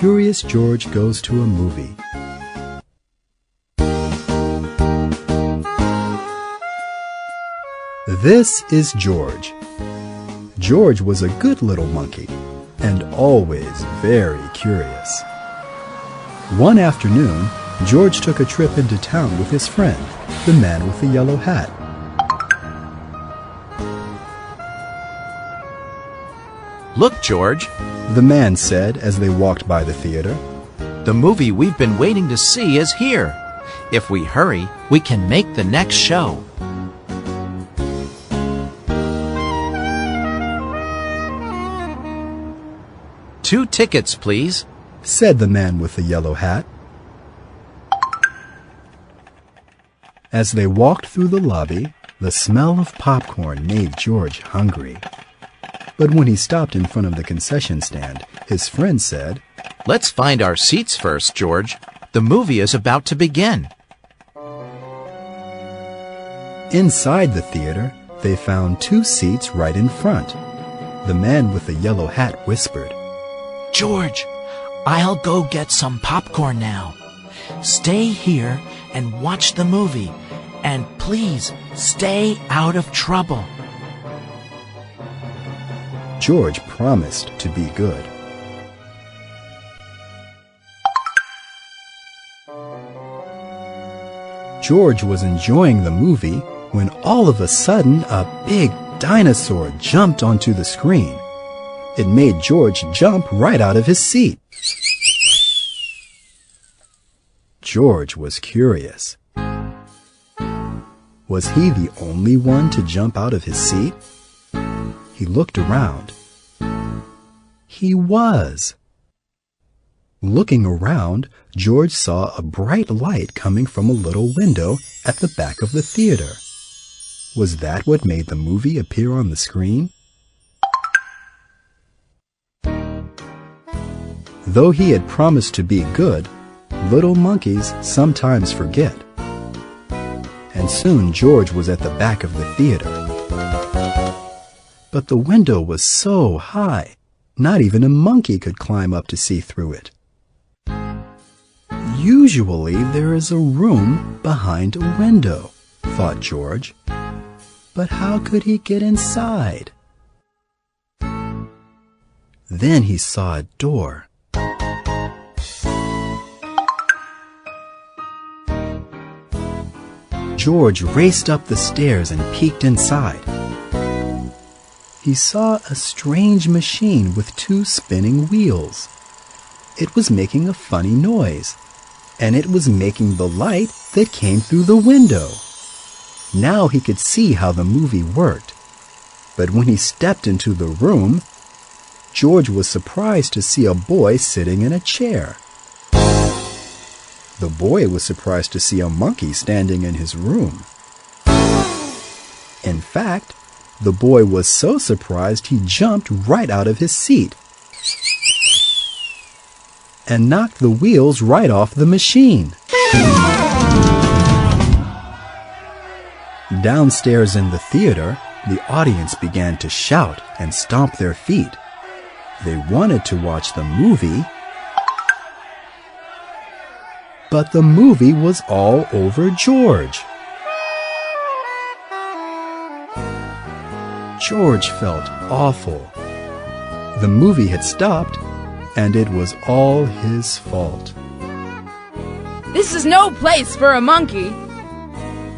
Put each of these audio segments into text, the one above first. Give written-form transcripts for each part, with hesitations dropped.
Curious George Goes to a Movie. This is George. George was a good little monkey and always very curious. One afternoon, George took a trip into town with his friend, the man with the yellow hat. "Look, George," the man said as they walked by the theater. "the movie we've been waiting to see is here. If we hurry, we can make the next show." "2 tickets, please," said the man with the yellow hat. As they walked through the lobby, the smell of popcorn made George hungry. But when he stopped in front of the concession stand, his friend said, "Let's find our seats first, George. The movie is about to begin." Inside the theater, they found 2 seats right in front. The man with the yellow hat whispered, "George, I'll go get some popcorn now. Stay here and watch the movie, and please stay out of trouble." George promised to be good. George was enjoying the movie when all of a sudden a big dinosaur jumped onto the screen. It made George jump right out of his seat. George was curious. Was he the only one to jump out of his seat? He looked around. He was. Looking around, George saw a bright light coming from a little window at the back of the theater. Was that what made the movie appear on the screen? Though he had promised to be good, little monkeys sometimes forget. And soon George was at the back of the theater. But the window was so high, not even a monkey could climb up to see through it. Usually there is a room behind a window, thought George. But how could he get inside? Then he saw a door. George raced up the stairs and peeked inside. He saw a strange machine with 2 spinning wheels. It was making a funny noise, and it was making the light that came through the window. Now he could see how the movie worked. But when he stepped into the room, George was surprised to see a boy sitting in a chair. The boy was surprised to see a monkey standing in his room. In fact, the boy was so surprised he jumped right out of his seat and knocked the wheels right off the machine. Downstairs in the theater, the audience began to shout and stomp their feet. They wanted to watch the movie, but the movie was all over George. George felt awful. The movie had stopped, and it was all his fault. "This is no place for a monkey,"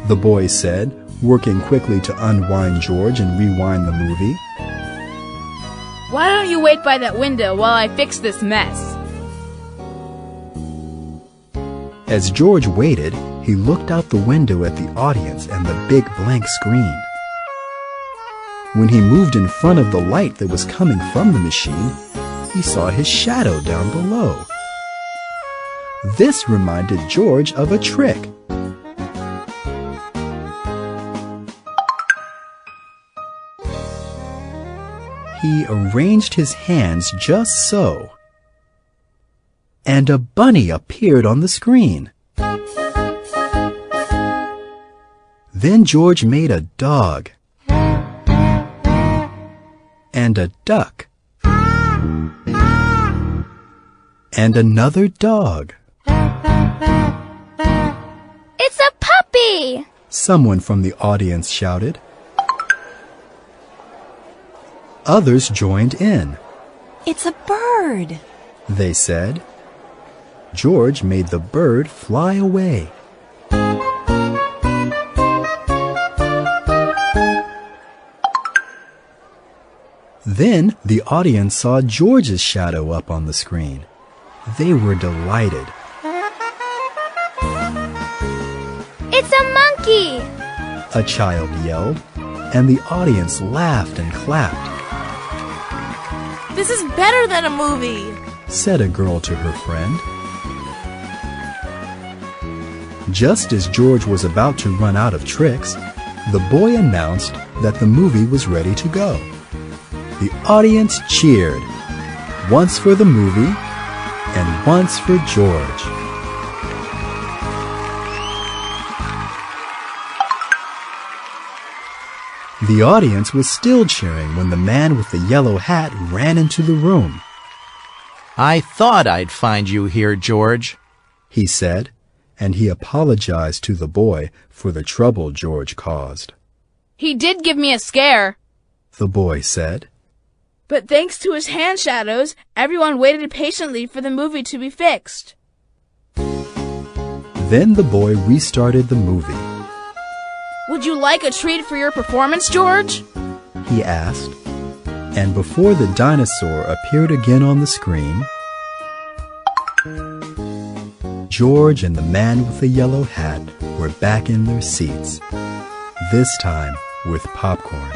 the boy said, working quickly to unwind George and rewind the movie. "Why don't you wait by that window while I fix this mess?" As George waited, he looked out the window at the audience and the big blank screen. When he moved in front of the light that was coming from the machine, he saw his shadow down below. This reminded George of a trick. He arranged his hands just so, and a bunny appeared on the screen. Then George made a dog, and a duck, and another dog. It's a puppy! Someone from the audience shouted. Others joined in. It's a bird, They said. George made the bird fly away. Then the audience saw George's shadow up on the screen. They were delighted. It's a monkey! A child yelled, and the audience laughed and clapped. This is better than a movie, Said a girl to her friend. Just as George was about to run out of tricks, the boy announced that the movie was ready to go. The audience cheered, once for the movie and once for George. The audience was still cheering when the man with the yellow hat ran into the room. I thought I'd find you here, George, He said, and he apologized to the boy for the trouble George caused. He did give me a scare. The boy said. But thanks to his hand shadows, everyone waited patiently for the movie to be fixed. Then the boy restarted the movie. Would you like a treat for your performance, George? He asked. And before the dinosaur appeared again on the screen, George and the man with the yellow hat were back in their seats, this time with popcorn.